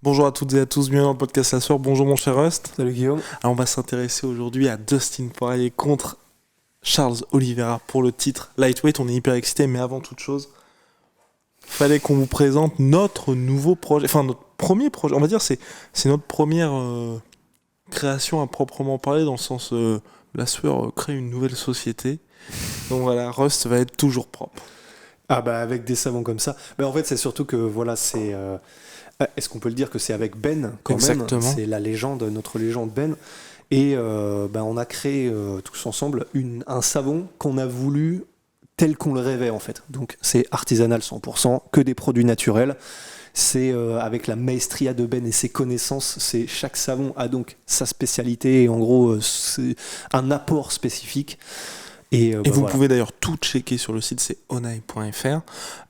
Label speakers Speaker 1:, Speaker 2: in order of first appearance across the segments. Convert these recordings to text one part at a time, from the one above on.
Speaker 1: Bonjour à toutes et à tous, bienvenue dans le podcast La Sueur. Bonjour mon cher Rust.
Speaker 2: Salut Guillaume.
Speaker 1: Alors on va s'intéresser aujourd'hui à Dustin Poirier contre Charles Oliveira pour le titre Lightweight. On est hyper excités, mais avant toute chose, fallait qu'on vous présente notre nouveau projet, enfin notre premier projet. On va dire c'est notre première création à proprement parler, dans le sens La Sueur crée une nouvelle société. Donc voilà, Rust va être toujours propre.
Speaker 2: Ah bah avec des savons comme ça. Mais en fait c'est surtout que voilà c'est... Est-ce qu'on peut le dire que c'est avec Ben quand
Speaker 1: Exactement.
Speaker 2: même. C'est la légende, notre légende Ben. Et on a créé tous ensemble un savon qu'on a voulu tel qu'on le rêvait en fait. Donc c'est artisanal 100%, que des produits naturels. C'est avec la maestria de Ben et ses connaissances. Chaque savon a donc sa spécialité et en gros c'est un apport spécifique. Et
Speaker 1: vous pouvez d'ailleurs tout checker sur le site, c'est onai.fr.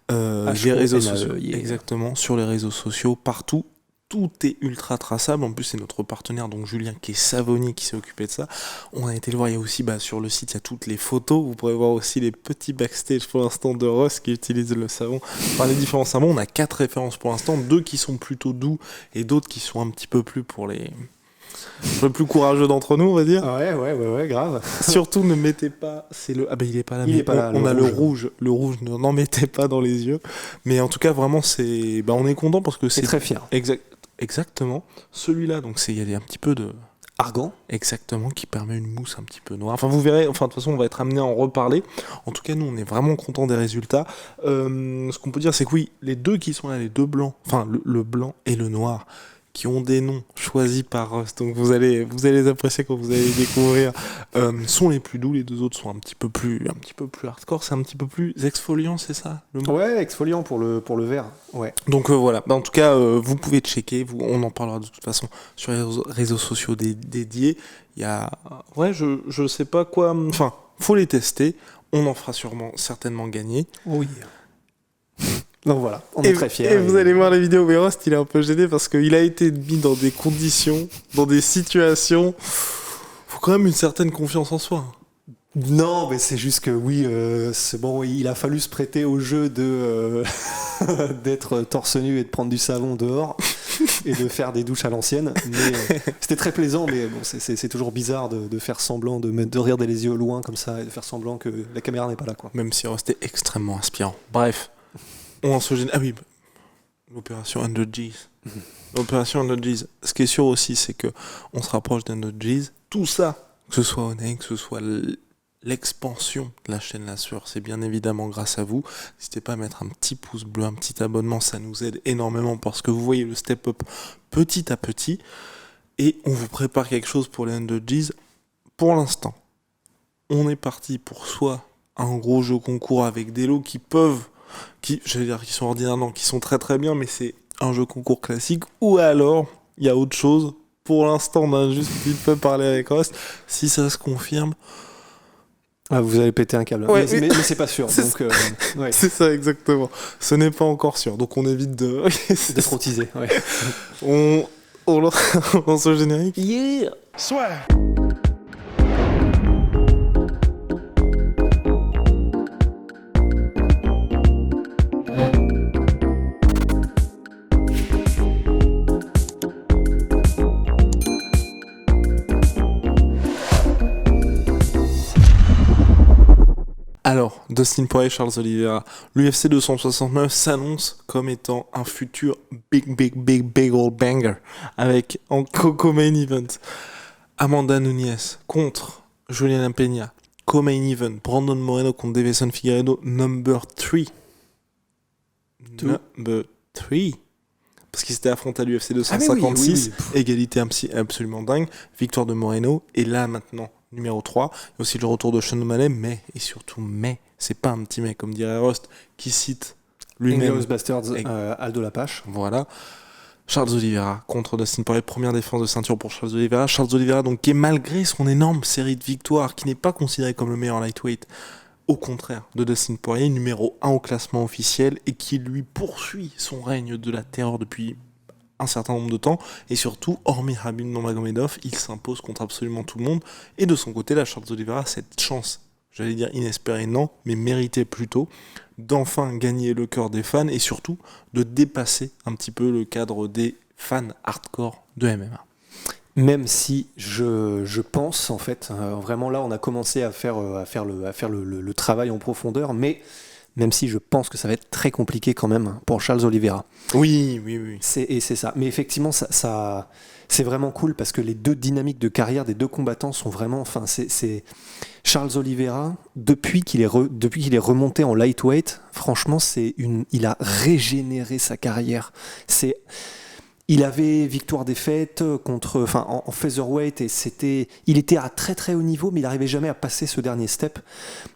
Speaker 1: Les réseaux sociaux, exactement, sur les réseaux sociaux, partout. Tout est ultra traçable. En plus, c'est notre partenaire, donc Julien, qui est savonnier, qui s'est occupé de ça. On a été le voir. Il y a aussi sur le site, il y a toutes les photos. Vous pourrez voir aussi les petits backstage pour l'instant de Ross qui utilise le savon. Par les différents savons, on a 4 références pour l'instant, 2 qui sont plutôt doux et d'autres qui sont un petit peu plus pour les plus courageux d'entre nous, on va dire.
Speaker 2: Ouais, grave.
Speaker 1: Surtout ne mettez pas, il est pas là,
Speaker 2: il
Speaker 1: mais
Speaker 2: est pas là,
Speaker 1: on a le rouge, n'en mettez pas dans les yeux. Mais en tout cas, vraiment, on est content parce que c'est
Speaker 2: très fier.
Speaker 1: Exactement. Celui-là, donc il y a un petit peu de
Speaker 2: argan.
Speaker 1: Exactement, qui permet une mousse un petit peu noire. Enfin, vous verrez, de toute façon, on va être amené à en reparler. En tout cas, nous, on est vraiment contents des résultats. Ce qu'on peut dire, c'est que oui, les deux qui sont là, les deux blancs, enfin, le blanc et le noir, qui ont des noms choisis par Rust, donc vous allez les apprécier quand vous allez les découvrir, sont les plus doux. Les deux autres sont un petit peu plus hardcore, c'est un petit peu plus exfoliant, c'est ça le mot ?
Speaker 2: Ouais, exfoliant pour le verre. Ouais.
Speaker 1: Donc voilà, en tout cas, vous pouvez checker, on en parlera de toute façon sur les réseaux sociaux dédiés. Il y a, je sais pas quoi, enfin, faut les tester. On en fera certainement gagner.
Speaker 2: Oui. Donc voilà, on est très fiers.
Speaker 1: Et vous allez voir les vidéos, mais Rost, il est un peu gêné parce qu'il a été mis dans des conditions, dans des situations. Faut quand même une certaine confiance en soi.
Speaker 2: Non, mais c'est juste que oui, c'est bon, il a fallu se prêter au jeu de d'être torse nu et de prendre du savon dehors et de faire des douches à l'ancienne. Mais c'était très plaisant, mais bon, c'est toujours bizarre de faire semblant, de regarder les yeux au loin comme ça et de faire semblant que la caméra n'est pas là, quoi.
Speaker 1: Même si Rost est extrêmement inspirant. Bref. On se gêne. Ah oui, l'opération 100 G's. L'opération 100 G's. Ce qui est sûr aussi, c'est que on se rapproche d'un 100 G's. Tout ça, que ce soit Onai, que ce soit l'expansion de la chaîne La Sueur, c'est bien évidemment grâce à vous. N'hésitez pas à mettre un petit pouce bleu, un petit abonnement, ça nous aide énormément parce que vous voyez le step-up petit à petit. Et on vous prépare quelque chose pour les 100 G's. Pour l'instant, on est parti pour soit un gros jeu concours avec des lots qui sont ordinairement, qui sont très très bien, mais c'est un jeu concours classique, ou alors il y a autre chose. Pour l'instant, on a juste un petit peu parlé avec Rust. Si ça se confirme,
Speaker 2: vous allez péter un câble.
Speaker 1: Ouais,
Speaker 2: mais c'est pas sûr. Donc, ouais.
Speaker 1: C'est ça exactement. Ce n'est pas encore sûr, donc on évite
Speaker 2: d'être trop teasé. Ouais.
Speaker 1: On lance le générique.
Speaker 2: Yeah.
Speaker 3: Soit.
Speaker 1: Alors, Dustin Poirier, Charles Oliveira, l'UFC 269 s'annonce comme étant un futur big old banger avec en co-main event Amanda Nunes contre Juliana Peña, co-main event Brandon Moreno contre Deiveson Figueiredo, number 3. Parce qu'ils s'étaient affrontés à l'UFC 256, oui. Égalité absolument dingue, victoire de Moreno, et là maintenant numéro 3, il y a aussi le retour de Sean O'Malley, mais c'est pas un petit mec, comme dirait Rust, qui cite lui-même.
Speaker 2: Inglourious Basterds, Aldo Lapache.
Speaker 1: Voilà. Charles Oliveira contre Dustin Poirier, première défense de ceinture pour Charles Oliveira. Charles Oliveira, donc, qui est malgré son énorme série de victoires, qui n'est pas considéré comme le meilleur lightweight, au contraire de Dustin Poirier, numéro 1 au classement officiel, et qui lui poursuit son règne de la terreur depuis un certain nombre de temps, et surtout, hormis Khabib Nurmagomedov, il s'impose contre absolument tout le monde, et de son côté, là, Charles Oliveira a cette chance, j'allais dire inespérée, non, mais méritée plutôt, d'enfin gagner le cœur des fans, et surtout, de dépasser un petit peu le cadre des fan hardcore de MMA.
Speaker 2: Même si je pense, en fait, vraiment là, on a commencé à faire le travail en profondeur, mais même si je pense que ça va être très compliqué quand même pour Charles Oliveira.
Speaker 1: Oui.
Speaker 2: C'est ça. Mais effectivement, ça, c'est vraiment cool parce que les deux dynamiques de carrière des deux combattants sont vraiment. Enfin, c'est Charles Oliveira, depuis qu'il est remonté en lightweight, franchement, il a régénéré sa carrière. Il avait victoire-défaite en featherweight et il était à très très haut niveau, mais il n'arrivait jamais à passer ce dernier step.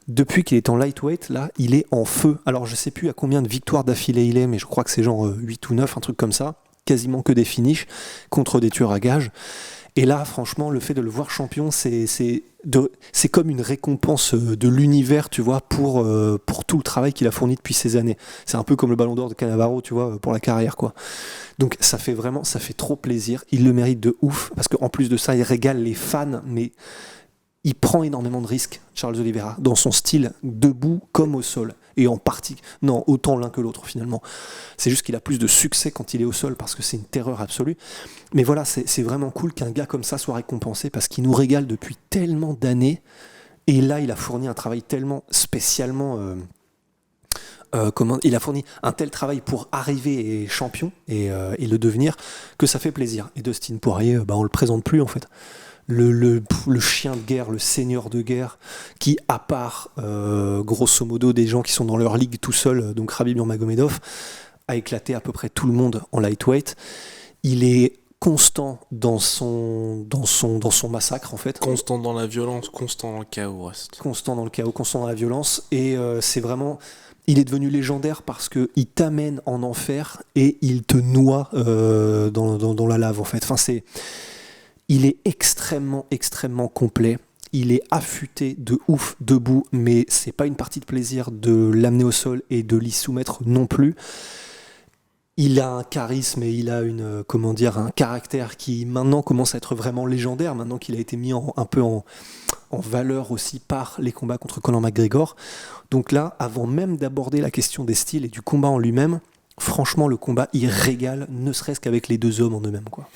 Speaker 2: Depuis qu'il est en lightweight, là, il est en feu. Alors je sais plus à combien de victoires d'affilée il est, mais je crois que c'est genre 8 ou 9, un truc comme ça. Quasiment que des finishes contre des tueurs à gages. Et là, franchement, le fait de le voir champion, c'est comme une récompense de l'univers, tu vois, pour tout le travail qu'il a fourni depuis ces années. C'est un peu comme le Ballon d'Or de Cannavaro, tu vois, pour la carrière, quoi. Donc ça fait trop plaisir. Il le mérite de ouf, parce qu'en plus de ça, il régale les fans, mais il prend énormément de risques, Charles Oliveira, dans son style, debout comme au sol. Et en partie, non, autant l'un que l'autre finalement. C'est juste qu'il a plus de succès quand il est au sol parce que c'est une terreur absolue. Mais voilà, c'est vraiment cool qu'un gars comme ça soit récompensé parce qu'il nous régale depuis tellement d'années. Et là, il a fourni un travail tellement spécialement... il a fourni un tel travail pour arriver champion et le devenir que ça fait plaisir. Et Dustin Poirier, on le présente plus en fait. Le chien de guerre, le seigneur de guerre, qui, à part grosso modo des gens qui sont dans leur ligue tout seul, donc Khabib Nurmagomedov, a éclaté à peu près tout le monde en lightweight. Il est constant dans son massacre en fait.
Speaker 1: Constant dans la violence, constant dans le chaos, reste.
Speaker 2: Constant dans le chaos, constant dans la violence. Et c'est vraiment... Il est devenu légendaire parce qu'il t'amène en enfer et il te noie dans la lave en fait. Enfin, il est extrêmement, extrêmement complet. Il est affûté de ouf debout, mais c'est pas une partie de plaisir de l'amener au sol et de l'y soumettre non plus. Il a un charisme et il a un caractère qui maintenant commence à être vraiment légendaire, maintenant qu'il a été mis un peu en valeur aussi par les combats contre Conor McGregor. Donc là, avant même d'aborder la question des styles et du combat en lui-même, franchement, le combat, il régale, ne serait-ce qu'avec les deux hommes en eux-mêmes, quoi.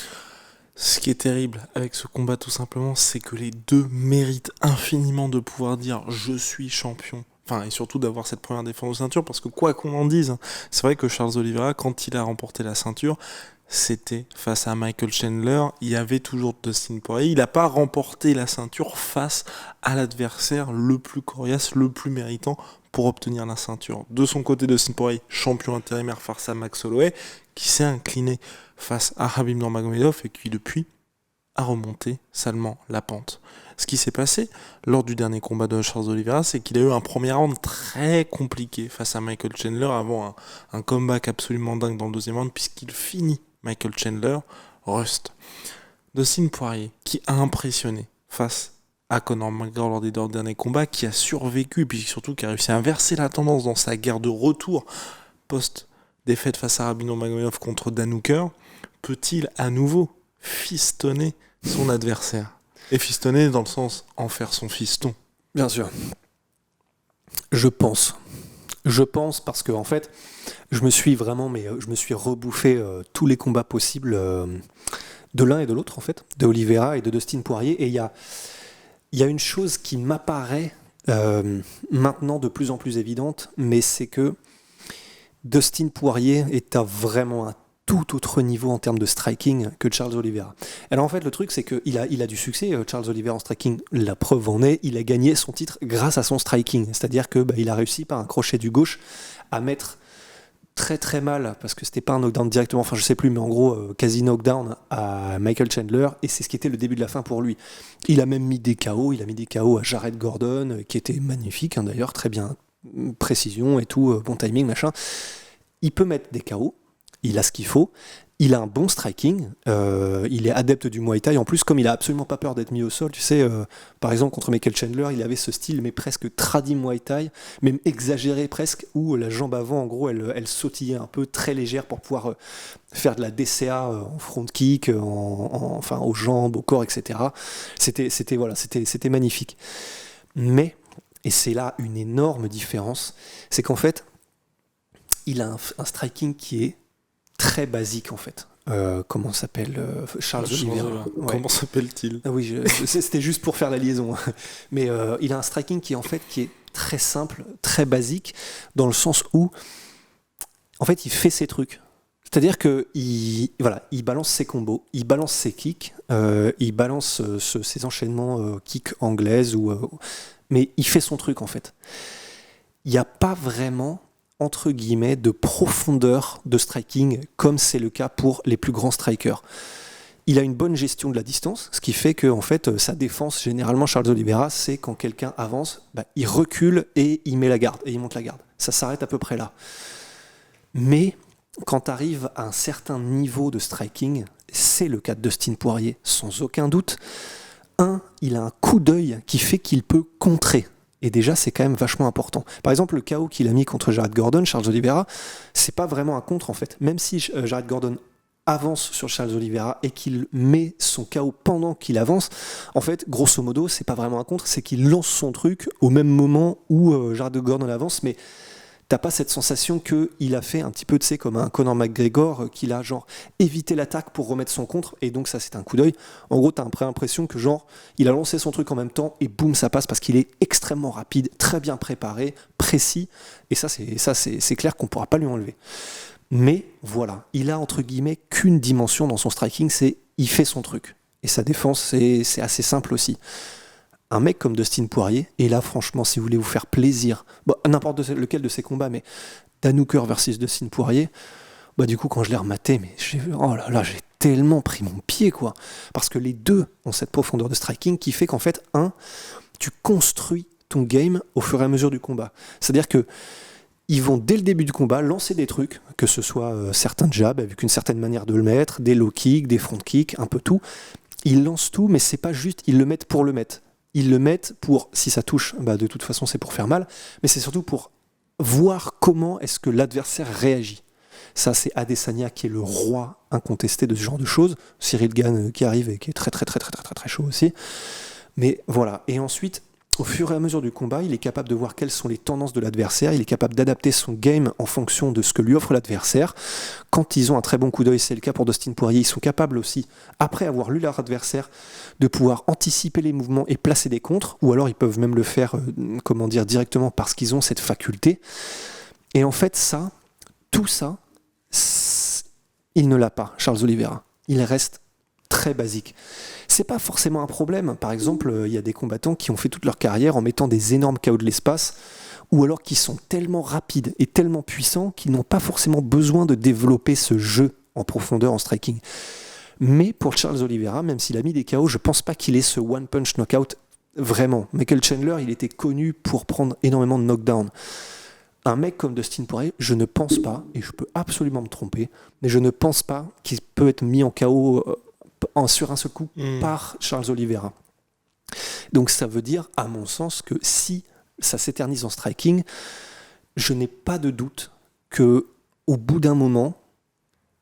Speaker 1: Ce qui est terrible avec ce combat, tout simplement, c'est que les deux méritent infiniment de pouvoir dire « je suis champion ». Enfin, et surtout d'avoir cette première défense de ceinture, parce que quoi qu'on en dise, c'est vrai que Charles Oliveira, quand il a remporté la ceinture, c'était face à Michael Chandler, il y avait toujours Dustin Poirier, il n'a pas remporté la ceinture face à l'adversaire le plus coriace, le plus méritant pour obtenir la ceinture. De son côté, Dustin Poirier, champion intérimaire face à Max Holloway, qui s'est incliné face à Khabib Nurmagomedov et qui depuis a remonté salement la pente. Ce qui s'est passé lors du dernier combat de Charles Oliveira, c'est qu'il a eu un premier round très compliqué face à Michael Chandler avant un comeback absolument dingue dans le deuxième round puisqu'il finit Michael Chandler rust. Dustin Poirier qui a impressionné face à Conor McGregor lors des deux derniers combats, qui a survécu et puis surtout qui a réussi à inverser la tendance dans sa guerre de retour post-défaite face à Khabib Nurmagomedov contre Dan Hooker, peut-il à nouveau fistonner son adversaire? Et fistonner dans le sens en faire son fiston.
Speaker 2: Bien sûr. Je pense parce que en fait, je me suis rebouffé tous les combats possibles de l'un et de l'autre en fait, de Oliveira et de Dustin Poirier. Et il y a une chose qui m'apparaît maintenant de plus en plus évidente, mais c'est que Dustin Poirier est à vraiment un tout autre niveau en termes de striking que Charles Oliveira. Alors en fait, le truc, c'est qu'il a du succès, Charles Oliveira en striking. La preuve en est, il a gagné son titre grâce à son striking. C'est-à-dire que il a réussi par un crochet du gauche à mettre très très mal, parce que c'était pas un knockdown directement, enfin je sais plus, mais en gros, quasi knockdown à Michael Chandler, et c'est ce qui était le début de la fin pour lui. Il a même mis des KO, à Jared Gordon, qui était magnifique, hein, d'ailleurs, très bien, précision et tout, bon timing, machin. Il peut mettre des KO, il a ce qu'il faut, il a un bon striking, il est adepte du Muay Thai. En plus, comme il a absolument pas peur d'être mis au sol, tu sais, par exemple contre Michael Chandler, il avait ce style mais presque tradi Muay Thai, même exagéré presque, où la jambe avant, en gros, elle sautillait un peu, très légère pour pouvoir faire de la DCA en front kick, enfin aux jambes, au corps, etc. C'était magnifique. Mais, et c'est là une énorme différence, c'est qu'en fait, il a un striking qui est très basique en fait. comment s'appelle Charles Oliveira. Ouais.
Speaker 1: Comment s'appelle-t-il?
Speaker 2: Ah oui, c'était juste pour faire la liaison. Mais il a un striking qui est très simple, très basique, dans le sens où, en fait, il fait ses trucs. C'est-à-dire qu'il balance ses combos, il balance ses kicks, il balance ses enchaînements kicks anglaises, mais il fait son truc, en fait. Il n'y a pas vraiment, entre guillemets, de profondeur de striking, comme c'est le cas pour les plus grands strikers. Il a une bonne gestion de la distance, ce qui fait que en fait, sa défense, généralement, Charles Oliveira, c'est quand quelqu'un avance, il recule et il met la garde, et il monte la garde. Ça s'arrête à peu près là. Mais quand tu arrives à un certain niveau de striking, c'est le cas de Dustin Poirier, sans aucun doute. Il a un coup d'œil qui fait qu'il peut contrer. Et déjà, c'est quand même vachement important. Par exemple, le KO qu'il a mis contre Jared Gordon, Charles Oliveira, c'est pas vraiment un contre en fait. Même si Jared Gordon avance sur Charles Oliveira et qu'il met son KO pendant qu'il avance, en fait, grosso modo, c'est pas vraiment un contre, c'est qu'il lance son truc au même moment où Jared Gordon avance, mais t'as pas cette sensation qu'il a fait un petit peu, tu sais, comme un Conor McGregor, qu'il a genre évité l'attaque pour remettre son contre, et donc ça c'est un coup d'œil. En gros, t'as l'impression que genre, il a lancé son truc en même temps, et boum, ça passe, parce qu'il est extrêmement rapide, très bien préparé, précis, et ça c'est clair qu'on pourra pas lui enlever. Mais voilà, il a entre guillemets qu'une dimension dans son striking, c'est il fait son truc. Et sa défense, c'est assez simple aussi. Un mec comme Dustin Poirier, et là franchement, si vous voulez vous faire plaisir, n'importe lequel de ces combats, mais Dan Hooker versus Dustin Poirier, du coup quand je l'ai rematé, mais j'ai tellement pris mon pied, quoi. Parce que les deux ont cette profondeur de striking qui fait qu'en fait, tu construis ton game au fur et à mesure du combat. C'est-à-dire que ils vont dès le début du combat lancer des trucs, que ce soit certains jabs avec une certaine manière de le mettre, des low kicks, des front kicks, un peu tout. Ils lancent tout, mais c'est pas juste, ils le mettent pour le mettre. Ils le mettent pour, si ça touche, de toute façon c'est pour faire mal, mais c'est surtout pour voir comment est-ce que l'adversaire réagit. Ça, c'est Adesanya qui est le roi incontesté de ce genre de choses. Cyril Gane qui arrive et qui est très très très très très très, très chaud aussi. Mais voilà. Et ensuite, au fur et à mesure du combat, il est capable de voir quelles sont les tendances de l'adversaire, il est capable d'adapter son game en fonction de ce que lui offre l'adversaire. Quand ils ont un très bon coup d'œil, c'est le cas pour Dustin Poirier, ils sont capables aussi, après avoir lu leur adversaire, de pouvoir anticiper les mouvements et placer des contres, ou alors ils peuvent même le faire directement parce qu'ils ont cette faculté. Et en fait, tout ça, il ne l'a pas, Charles Oliveira. Il reste très basique. C'est pas forcément un problème. Par exemple, il y a des combattants qui ont fait toute leur carrière en mettant des énormes KO de l'espace, ou alors qui sont tellement rapides et tellement puissants qu'ils n'ont pas forcément besoin de développer ce jeu en profondeur en striking. Mais pour Charles Oliveira, même s'il a mis des KO, je pense pas qu'il ait ce one punch knockout vraiment. Michael Chandler, il était connu pour prendre énormément de knockdown. Un mec comme Dustin Poirier, je ne pense pas, et je peux absolument me tromper, mais je ne pense pas qu'il peut être mis en KO sur un seul coup par Charles Oliveira. Donc ça veut dire, à mon sens, que si ça s'éternise en striking, je n'ai pas de doute que au bout d'un moment,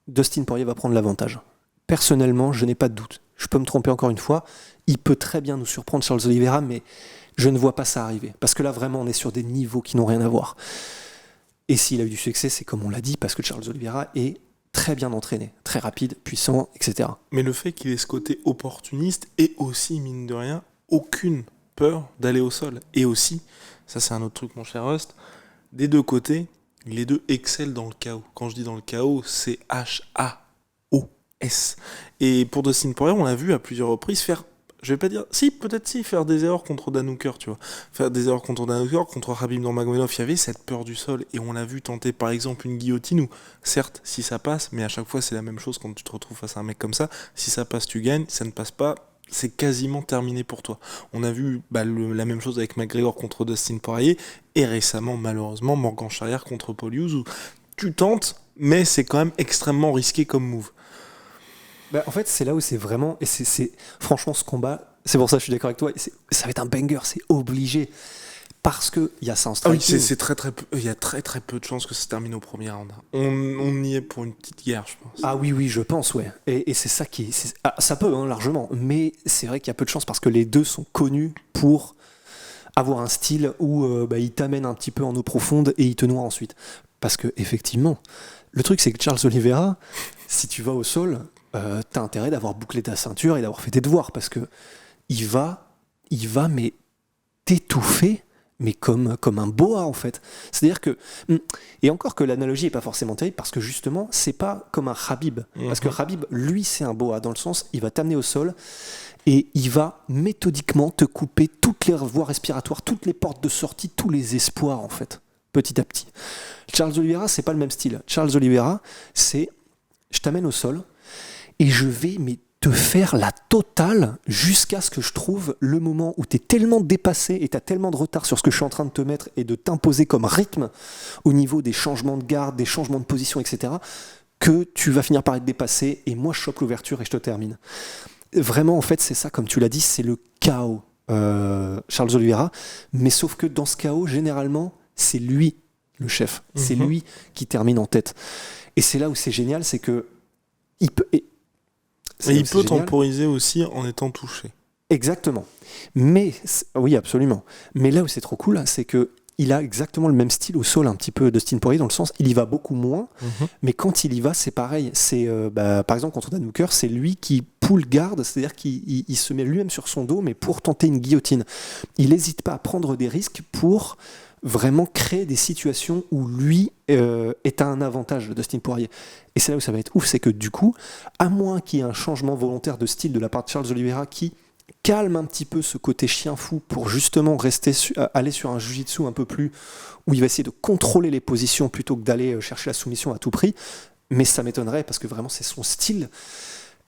Speaker 2: Dustin Poirier va prendre l'avantage. Personnellement, je n'ai pas de doute. Je peux me tromper encore une fois. Il peut très bien nous surprendre, Charles Oliveira, mais je ne vois pas ça arriver. Parce que là, vraiment, on est sur des niveaux qui n'ont rien à voir. Et s'il a eu du succès, c'est comme on l'a dit, parce que Charles Oliveira est très bien entraîné, très rapide, puissant, etc.
Speaker 1: Mais le fait qu'il ait ce côté opportuniste et aussi, mine de rien, aucune peur d'aller au sol. Et aussi, ça c'est un autre truc mon cher Rust, des deux côtés, les deux excellent dans le KO. Quand je dis dans le KO, c'est H-A-O-S. Et pour Dustin Poirier, on l'a vu à plusieurs reprises faire, je vais pas dire, faire des erreurs contre Dan Hooker, tu vois. Faire des erreurs contre Dan Hooker, contre Khabib Nurmagomedov, il y avait cette peur du sol, et on l'a vu tenter par exemple une guillotine où, certes, si ça passe, mais à chaque fois c'est la même chose quand tu te retrouves face à un mec comme ça, si ça passe, tu gagnes, si ça ne passe pas, c'est quasiment terminé pour toi. On a vu la même chose avec McGregor contre Dustin Poirier, et récemment, malheureusement, Morgan Charrière contre Paul Hughes, où tu tentes, mais c'est quand même extrêmement risqué comme move.
Speaker 2: En fait, c'est là où c'est vraiment... Et c'est franchement, ce combat, c'est pour ça que je suis d'accord avec toi, ça va être un banger, c'est obligé. Parce qu'il y a ça en striking.
Speaker 1: Ah oui, c'est très très peu, il y a très très peu de chances que ça se termine au premier round. On y est pour une petite guerre, je pense.
Speaker 2: Ah oui, je pense, ouais. Et c'est ça qui... ça peut, largement. Mais c'est vrai qu'il y a peu de chances parce que les deux sont connus pour avoir un style où ils t'amènent un petit peu en eau profonde et ils te noient ensuite. Parce que effectivement, le truc, c'est que Charles Oliveira... si tu vas au sol, t'as intérêt d'avoir bouclé ta ceinture et d'avoir fait tes devoirs, parce que il va mais t'étouffer, mais comme un boa en fait. C'est-à-dire que, et encore que l'analogie est pas forcément terrible, parce que justement, c'est pas comme un Khabib. Parce que Khabib, lui, c'est un boa, dans le sens, il va t'amener au sol, et il va méthodiquement te couper toutes les voies respiratoires, toutes les portes de sortie, tous les espoirs en fait, petit à petit. Charles Oliveira, c'est pas le même style. Charles Oliveira, c'est je t'amène au sol et je vais te faire la totale jusqu'à ce que je trouve le moment où tu es tellement dépassé et tu as tellement de retard sur ce que je suis en train de te mettre et de t'imposer comme rythme au niveau des changements de garde, des changements de position, etc., que tu vas finir par être dépassé et moi je chope l'ouverture et je te termine. Vraiment, en fait, c'est ça, comme tu l'as dit, c'est le chaos, Charles Oliveira, mais sauf que dans ce chaos, généralement, c'est lui le chef, c'est lui qui termine en tête. Et c'est là où c'est génial, c'est que il peut...
Speaker 1: Et il peut temporiser aussi en étant touché.
Speaker 2: Exactement. Mais, oui, absolument. Mais là où c'est trop cool, c'est que il a exactement le même style au sol, un petit peu Dustin Poirier, dans le sens, il y va beaucoup moins, mais quand il y va, c'est pareil. C'est, par exemple, contre Dan Hooker, c'est lui qui pull garde, c'est-à-dire qu'il se met lui-même sur son dos, mais pour tenter une guillotine. Il n'hésite pas à prendre des risques pour vraiment créer des situations où lui est à un avantage, Dustin Poirier. Et c'est là où ça va être ouf, c'est que du coup, à moins qu'il y ait un changement volontaire de style de la part de Charles Oliveira qui calme un petit peu ce côté chien fou pour justement aller sur un jiu-jitsu un peu plus où il va essayer de contrôler les positions plutôt que d'aller chercher la soumission à tout prix, mais ça m'étonnerait parce que vraiment c'est son style.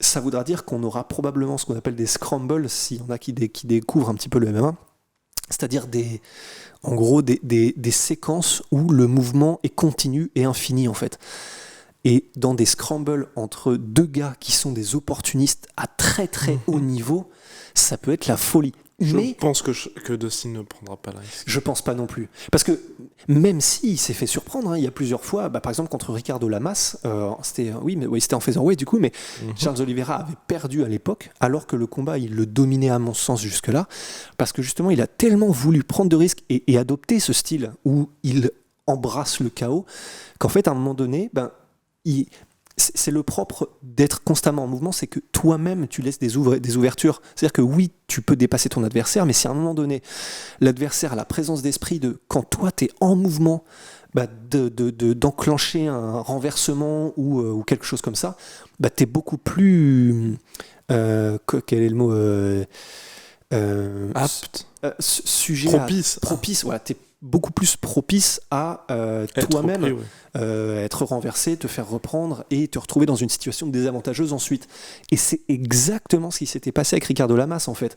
Speaker 2: Ça voudra dire qu'on aura probablement ce qu'on appelle des scrambles, s'il y en a qui découvrent un petit peu le MMA, c'est-à-dire en gros des séquences où le mouvement est continu et infini en fait. Et dans des scrambles entre deux gars qui sont des opportunistes à très très haut niveau, ça peut être la folie.
Speaker 1: Je pense que Dustin ne prendra pas le risque.
Speaker 2: Je pense pas non plus. Parce que même s'il s'est fait surprendre, il y a plusieurs fois, par exemple contre Ricardo Lamas, c'était en featherweight du coup, mais Charles Oliveira avait perdu à l'époque, alors que le combat, il le dominait à mon sens jusque-là, parce que justement, il a tellement voulu prendre de risques et adopter ce style où il embrasse le chaos, qu'en fait, à un moment donné, c'est le propre d'être constamment en mouvement, c'est que toi-même tu laisses des ouvertures. C'est-à-dire que oui, tu peux dépasser ton adversaire, mais si à un moment donné l'adversaire a la présence d'esprit de quand toi tu es en mouvement, d'enclencher un renversement ou quelque chose comme ça, tu es beaucoup plus quel est le mot
Speaker 1: apte,
Speaker 2: sujet propice, voilà, t'es beaucoup plus propice à toi-même être renversé, te faire reprendre et te retrouver dans une situation désavantageuse ensuite. Et c'est exactement ce qui s'était passé avec Ricardo Lamas en fait.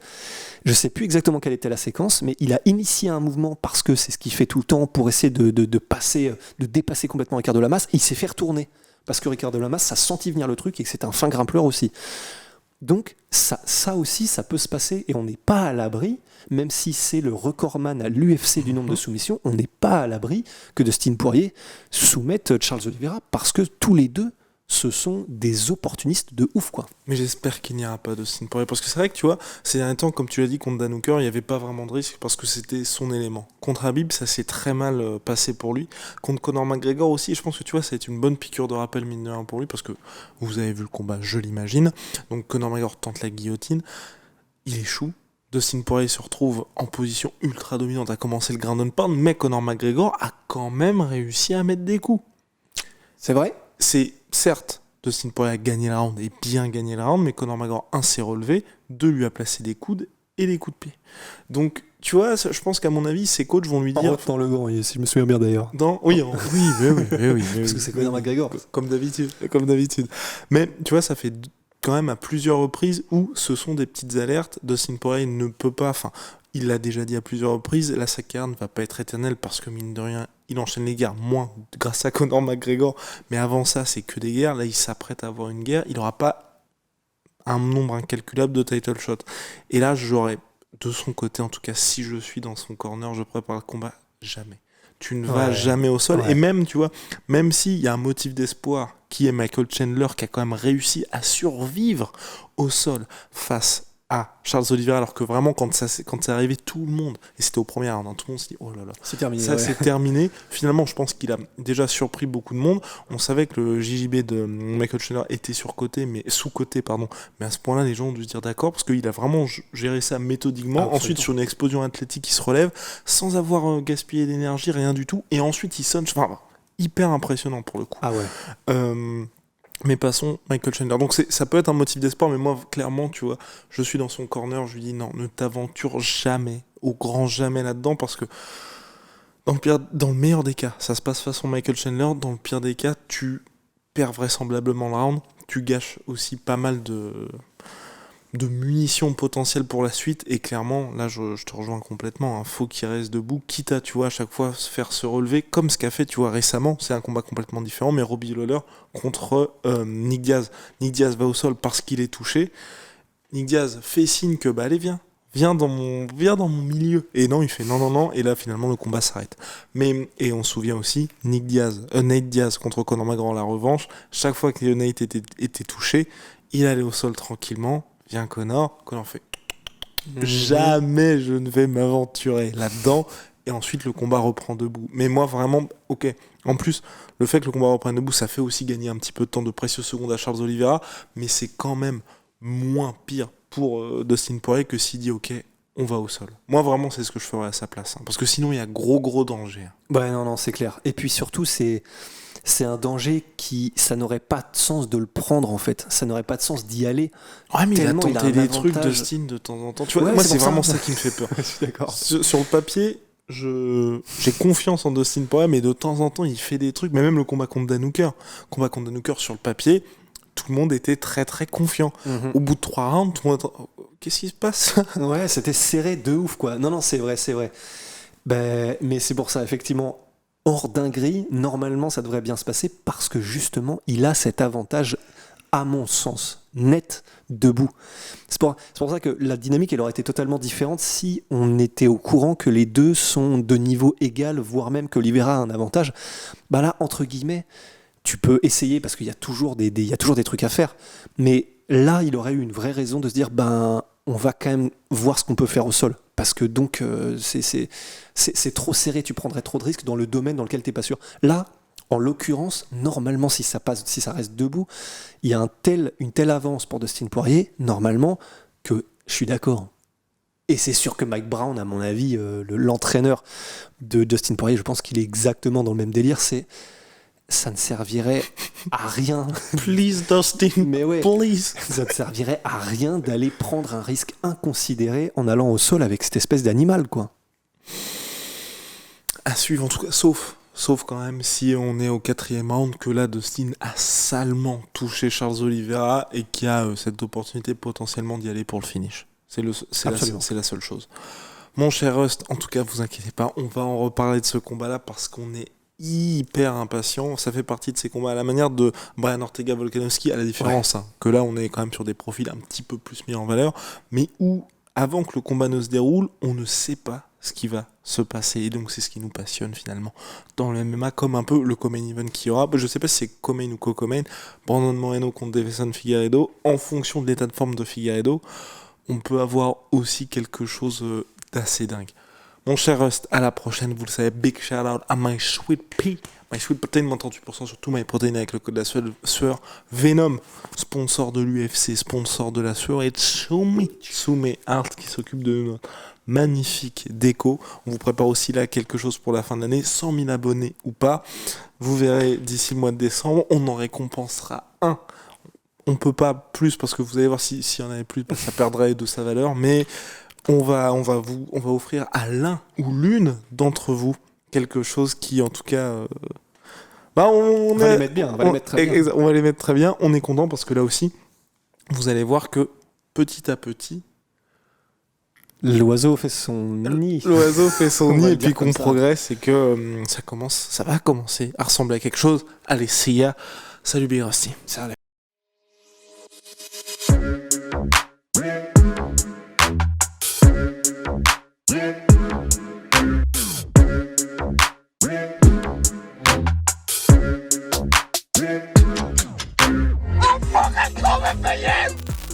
Speaker 2: Je sais plus exactement quelle était la séquence, mais il a initié un mouvement parce que c'est ce qu'il fait tout le temps pour essayer de dépasser complètement Ricardo Lamas, et il s'est fait retourner parce que Ricardo Lamas, ça sentit venir le truc et que c'est un fin grimpeur aussi. Donc ça aussi, ça peut se passer et on n'est pas à l'abri, même si c'est le recordman à l'UFC du nombre de soumissions, on n'est pas à l'abri que Dustin Poirier soumette Charles Oliveira, parce que tous les deux, ce sont des opportunistes de ouf, quoi.
Speaker 1: Mais j'espère qu'il n'y aura pas Dustin Poirier, parce que c'est vrai que tu vois, ces derniers temps, comme tu l'as dit, contre Dan Hooker, il n'y avait pas vraiment de risque parce que c'était son élément. Contre Khabib, ça s'est très mal passé pour lui. Contre Conor McGregor aussi, je pense que tu vois, ça a été une bonne piqûre de rappel, mine de rien, pour lui, parce que vous avez vu le combat, je l'imagine. Donc Conor McGregor tente la guillotine, il échoue. Dustin Poirier se retrouve en position ultra dominante à commencer le ground and pound, mais Conor McGregor a quand même réussi à mettre des coups.
Speaker 2: C'est vrai ?
Speaker 1: C'est certes, Dustin Poirier a gagné la round et bien gagné la round, mais Conor McGregor, 1, s'est relevé, 2, lui a placé des coudes et des coups de pied. Donc, tu vois, je pense qu'à mon avis, ses coachs vont lui dire...
Speaker 2: Dans le gant, si je me souviens bien d'ailleurs.
Speaker 1: Oui, oui.
Speaker 2: Parce que c'est Conor McGregor.
Speaker 1: Comme d'habitude. Mais, tu vois, ça fait quand même à plusieurs reprises où ce sont des petites alertes. Dustin Poirier ne peut pas... Enfin, il l'a déjà dit à plusieurs reprises, la sa carrière ne va pas être éternelle parce que, mine de rien, il enchaîne les guerres, moins grâce à Conor McGregor, mais avant ça, c'est que des guerres. Là, il s'apprête à avoir une guerre. Il n'aura pas un nombre incalculable de title shots. Et là, j'aurais, de son côté, en tout cas, si je suis dans son corner, je prépare le combat, jamais. Tu ne vas jamais au sol. Ouais. Et même, tu vois, même s'il y a un motif d'espoir, qui est Michael Chandler, qui a quand même réussi à survivre au sol face à Charles Oliveira, alors que vraiment, quand c'est arrivé, tout le monde, et c'était au premier round, tout le monde s'est dit, oh là là,
Speaker 2: C'est terminé.
Speaker 1: ça c'est terminé. Finalement, je pense qu'il a déjà surpris beaucoup de monde. On savait que le JJB de Michael Chandler était sous-coté, mais à ce point-là, les gens ont dû se dire d'accord, parce qu'il a vraiment géré ça méthodiquement. Ensuite, sur une explosion athlétique, il se relève, sans avoir gaspillé d'énergie, rien du tout, et ensuite il sonne, hyper impressionnant pour le coup.
Speaker 2: Ah ouais.
Speaker 1: Mais passons, Michael Chandler. Donc ça peut être un motif d'espoir, mais moi, clairement, tu vois, je suis dans son corner, je lui dis non, ne t'aventure jamais, au grand jamais là-dedans, parce que dans le meilleur des cas, ça se passe façon Michael Chandler, dans le pire des cas, tu perds vraisemblablement le round, tu gâches aussi pas mal de munitions potentielles pour la suite, et clairement, là, je te rejoins complètement, faut qu'il reste debout, quitte à, tu vois, à chaque fois se relever, comme ce qu'a fait, tu vois, récemment, c'est un combat complètement différent, mais Robbie Lawler contre Nick Diaz. Nick Diaz va au sol parce qu'il est touché, Nick Diaz fait signe que, allez, viens dans mon milieu, et non, il fait non, et là, finalement, le combat s'arrête. Et on se souvient aussi, Nate Diaz contre Conor McGregor, la revanche, chaque fois que Nate était touché, il allait au sol tranquillement, vient Conor fait jamais je ne vais m'aventurer là-dedans, et ensuite le combat reprend debout. Mais moi vraiment, ok, en plus le fait que le combat reprenne debout, ça fait aussi gagner un petit peu de temps, de précieuses secondes à Charles Oliveira, mais c'est quand même moins pire pour Dustin Poirier que s'il dit ok, on va au sol. Moi vraiment c'est ce que je ferais à sa place, parce que sinon il y a gros danger.
Speaker 2: Ouais, non, c'est clair. Et puis surtout, c'est un danger ça n'aurait pas de sens de le prendre en fait. Ça n'aurait pas de sens d'y aller.
Speaker 1: Ouais, mais il a tenté des
Speaker 2: avantage.
Speaker 1: trucs de Dustin de temps en temps. Tu vois,
Speaker 2: Ouais,
Speaker 1: moi
Speaker 2: c'est
Speaker 1: c'est
Speaker 2: pour
Speaker 1: vraiment
Speaker 2: ça.
Speaker 1: ça qui me fait peur.
Speaker 2: Je suis d'accord.
Speaker 1: Sur le papier, j'ai confiance en Dustin Poirier, mais de temps en temps il fait des trucs. Mais même le combat contre Dan Hooker sur le papier, tout le monde était très très confiant. Au bout de 3 rounds, tout le monde attend, qu'est-ce qui se passe?
Speaker 2: Ouais, c'était serré de ouf quoi. Non, c'est vrai. Mais c'est pour ça, effectivement, hors dinguerie, normalement ça devrait bien se passer parce que justement, il a cet avantage, à mon sens, net, debout. C'est pour ça que la dynamique, elle aurait été totalement différente si on était au courant que les deux sont de niveau égal, voire même que Oliveira a un avantage. Là, entre guillemets, tu peux essayer parce qu'il y a toujours des trucs à faire. Mais là, il aurait eu une vraie raison de se dire, on va quand même voir ce qu'on peut faire au sol. Parce que donc, c'est trop serré, tu prendrais trop de risques dans le domaine dans lequel tu n'es pas sûr. Là, en l'occurrence, normalement, si ça reste debout, il y a une telle avance pour Dustin Poirier, normalement, que je suis d'accord. Et c'est sûr que Mike Brown, à mon avis, l'entraîneur de Dustin Poirier, je pense qu'il est exactement dans le même délire, ça ne servirait à rien.
Speaker 1: Please, Dustin,
Speaker 2: mais ouais,
Speaker 1: please.
Speaker 2: Ça ne servirait à rien d'aller prendre un risque inconsidéré en allant au sol avec cette espèce d'animal, quoi.
Speaker 1: À suivre, en tout cas, sauf quand même si on est au 4e round, que là, Dustin a salement touché Charles Oliveira et qu'il y a cette opportunité potentiellement d'y aller pour le finish. C'est la seule chose. Mon cher Rust, en tout cas, vous inquiétez pas, on va en reparler de ce combat-là parce qu'on est hyper impatient. Ça fait partie de ces combats à la manière de Brian Ortega-Volkanovski, à la différence que là on est quand même sur des profils un petit peu plus mis en valeur, mais où avant que le combat ne se déroule, on ne sait pas ce qui va se passer, et donc c'est ce qui nous passionne finalement dans le MMA, comme un peu le co-main event qu'il y aura. Je sais pas si c'est co-main ou co-main, Brandon Moreno contre Davison Figueiredo. En fonction de l'état de forme de Figueiredo, on peut avoir aussi quelque chose d'assez dingue. Mon cher Rust, à la prochaine, vous le savez, big shout out à My Sweet Pea, My Sweet Protein, moins 38% sur tout My Protein avec le code de la sueur, Venom, sponsor de l'UFC, sponsor de la sueur, et Tsume Art qui s'occupe de notre magnifique déco. On vous prépare aussi là quelque chose pour la fin de l'année, 100 000 abonnés ou pas. Vous verrez d'ici le mois de décembre, on en récompensera un. On peut pas plus parce que vous allez voir s'il y en avait plus, ça perdrait de sa valeur, mais on va offrir à l'un ou l'une d'entre vous quelque chose qui, en tout cas, on
Speaker 2: va les mettre bien, on va les mettre très bien.
Speaker 1: On va les mettre très bien. On est content parce que là aussi, vous allez voir que petit à petit,
Speaker 2: l'oiseau fait son nid.
Speaker 1: L'oiseau fait son nid et puis qu'on
Speaker 2: ça.
Speaker 1: progresse et que ça va commencer à ressembler à quelque chose. Allez, see ya. Salut Big Rusty.
Speaker 2: Salut.
Speaker 3: Yeah.